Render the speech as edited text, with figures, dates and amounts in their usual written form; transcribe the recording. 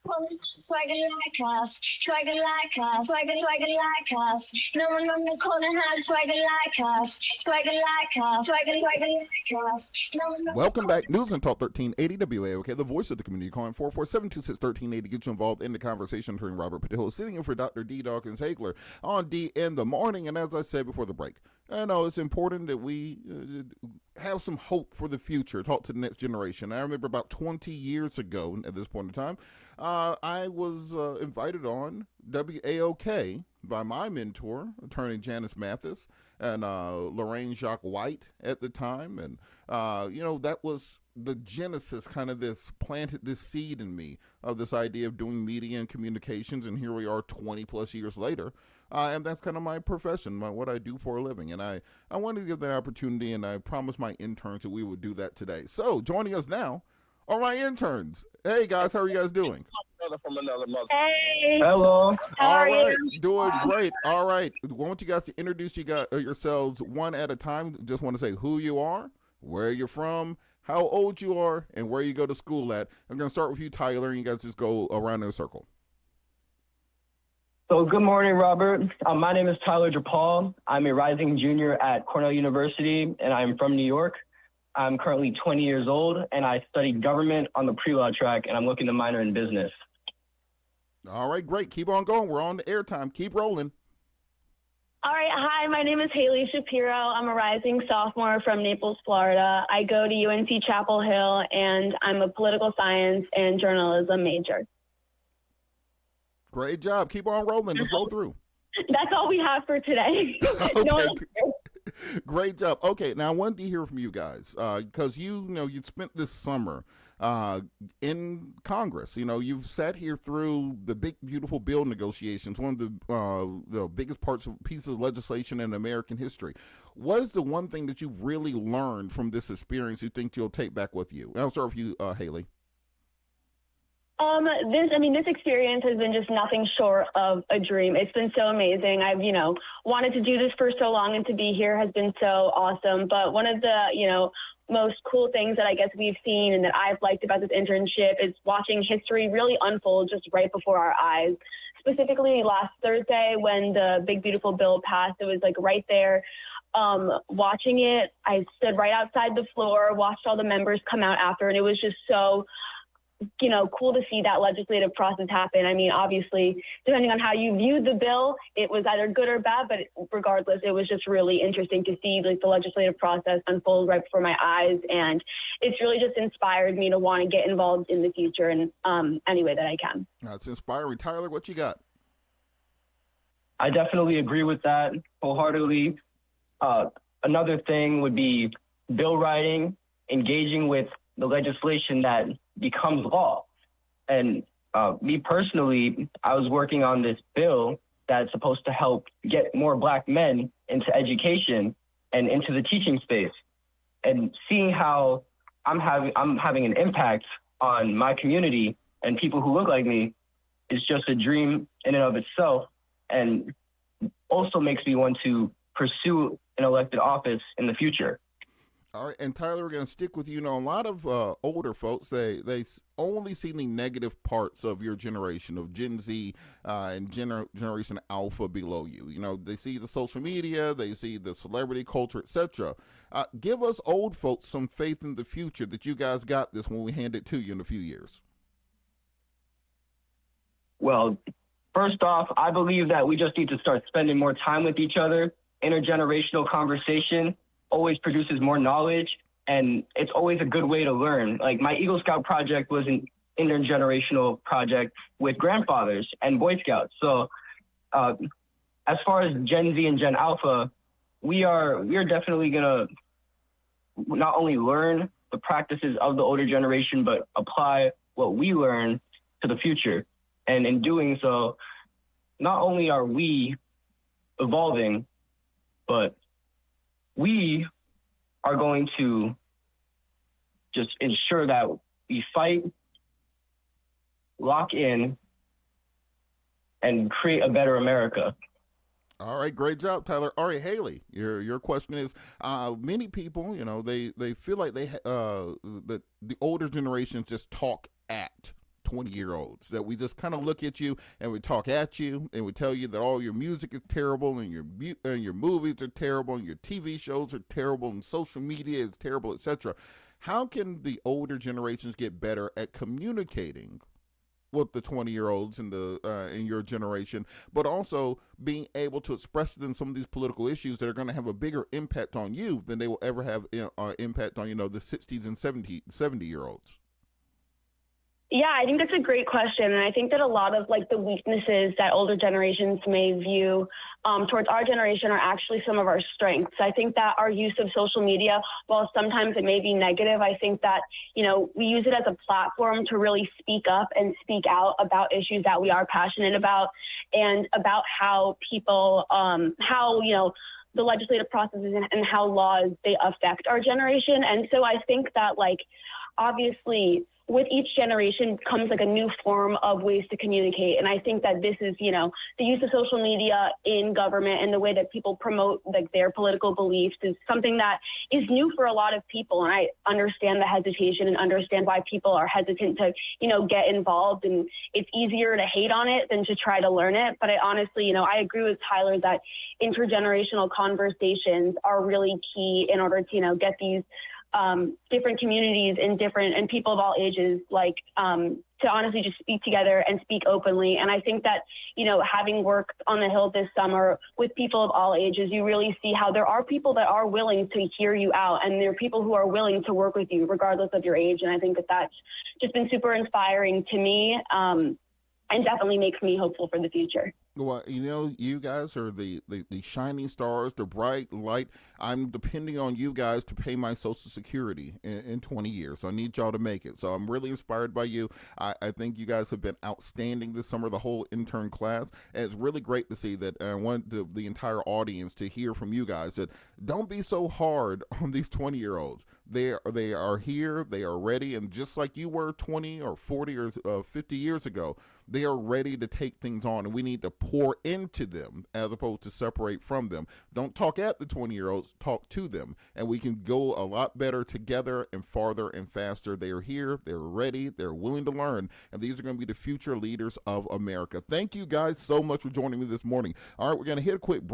Swagger like us, swagger like us, swagger like us. No one on the corner has swagger like us, swagger like us, swagger like us. Welcome back. News and Talk 1380 WAOK, the voice of the community, calling 447-226-1380 to get you involved in the conversation during Robert Patillo, sitting in for Dr. D. Dawkins Hagler on D in the morning. And as I said before the break, I know it's important that we have some hope for the future, talk to the next generation. I remember about 20 years ago at this point in time, I was invited on WAOK by my mentor, attorney Janice Mathis, and Lorraine Jacques White at the time. And, that was the genesis, kind of this planted this seed in me of this idea of doing media and communications. And here we are 20 plus years later. And that's kind of my profession, what I do for a living. And I wanted to give that opportunity, and I promised my interns that we would do that today. So joining us now are my interns. Hey, guys, how are you guys doing? From another mother. Hey. Hello. How All are right, you? doing great. All right, I want you guys to introduce yourselves one at a time. Just want to say who you are, where you're from, how old you are, and where you go to school at. I'm going to start with you, Tyler, and you guys just go around in a circle. So good morning, Robert. My name is Tyler DePaul. I'm a rising junior at Cornell University, and I'm from New York. I'm currently 20 years old, and I studied government on the pre-law track, and I'm looking to minor in business. All right, great. Keep on going. We're on the airtime. Keep rolling. All right. Hi, my name is Haley Shapiro. I'm a rising sophomore from Naples, Florida. I go to UNC Chapel Hill, and I'm a political science and journalism major. Great job. Keep on rolling. Let's roll through. That's all we have for today. Okay. No one else. Great job. Okay, now I wanted to hear from you guys because you spent this summer in Congress. You've sat here through the big, beautiful bill negotiations, one of the biggest pieces of legislation in American history. What is the one thing that you've really learned from this experience you think you'll take back with you? And I'll start with you, Haley. This experience has been just nothing short of a dream. It's been so amazing. I've, wanted to do this for so long, and to be here has been so awesome. But one of the, most cool things that I guess we've seen and that I've liked about this internship is watching history really unfold just right before our eyes. Specifically last Thursday when the big, beautiful bill passed, it was like right there. Watching it, I stood right outside the floor, watched all the members come out after, and it was just so cool to see that legislative process happen. I mean, obviously, depending on how you viewed the bill, it was either good or bad, but regardless, it was just really interesting to see the legislative process unfold right before my eyes. And it's really just inspired me to want to get involved in the future in any way that I can. That's inspiring. Tyler, what you got? I definitely agree with that wholeheartedly. Another thing would be bill writing, engaging with the legislation that becomes law. And me personally, I was working on this bill that's supposed to help get more Black men into education and into the teaching space. And seeing how I'm having an impact on my community and people who look like me is just a dream in and of itself, and also makes me want to pursue an elected office in the future. All right, and Tyler, we're going to stick with you. A lot of older folks, they only see the negative parts of your generation, of Gen Z and Generation Alpha below you. They see the social media, they see the celebrity culture, etc. Give us old folks some faith in the future that you guys got this when we hand it to you in a few years. Well, first off, I believe that we just need to start spending more time with each other. Intergenerational conversation always produces more knowledge, and it's always a good way to learn. Like, my Eagle Scout project was an intergenerational project with grandfathers and Boy Scouts. So as far as Gen Z and Gen Alpha, we are definitely going to not only learn the practices of the older generation, but apply what we learn to the future. And in doing so, not only are we evolving, but we are going to just ensure that we fight, lock in, and create a better America. All right, great job, Tyler. All right, Haley, your question is: many people, they feel like that the older generations just talk at 20-year-olds, that we just kind of look at you and we talk at you and we tell you that all your music is terrible and your movies are terrible and your TV shows are terrible and social media is terrible, etc. How can the older generations get better at communicating with the 20-year-olds in your generation, but also being able to express to them some of these political issues that are going to have a bigger impact on you than they will ever have impact on the 60s and 70-year-olds? Yeah, I think that's a great question. And I think that a lot of like the weaknesses that older generations may view towards our generation are actually some of our strengths. I think that our use of social media, while sometimes it may be negative, I think that, we use it as a platform to really speak up and speak out about issues that we are passionate about and about how people, the legislative processes and how laws, they affect our generation. And so I think that obviously with each generation comes a new form of ways to communicate. And I think that this is, the use of social media in government and the way that people promote their political beliefs is something that is new for a lot of people. And I understand the hesitation and understand why people are hesitant to, get involved. And it's easier to hate on it than to try to learn it. But I honestly, I agree with Tyler that intergenerational conversations are really key in order to, get these different communities and people of all ages, to honestly just speak together and speak openly. And I think that, having worked on the Hill this summer with people of all ages, you really see how there are people that are willing to hear you out, and there are people who are willing to work with you regardless of your age. And I think that that's just been super inspiring to me, and definitely makes me hopeful for the future. Well, you guys are the shining stars, the bright light. I'm depending on you guys to pay my Social Security in 20 years. I need y'all to make it. So I'm really inspired by you. I think you guys have been outstanding this summer, the whole intern class. And it's really great to see that. I want the entire audience to hear from you guys that don't be so hard on these 20-year-olds. They are here, they are ready, and just like you were 20 or 40 or 50 years ago, they are ready to take things on, and we need to pour into them as opposed to separate from them. Don't talk at the 20-year-olds, talk to them, and we can go a lot better together and farther and faster. They are here, they're ready, they're willing to learn, and these are going to be the future leaders of America. Thank you guys so much for joining me this morning. All right, we're going to hit a quick break.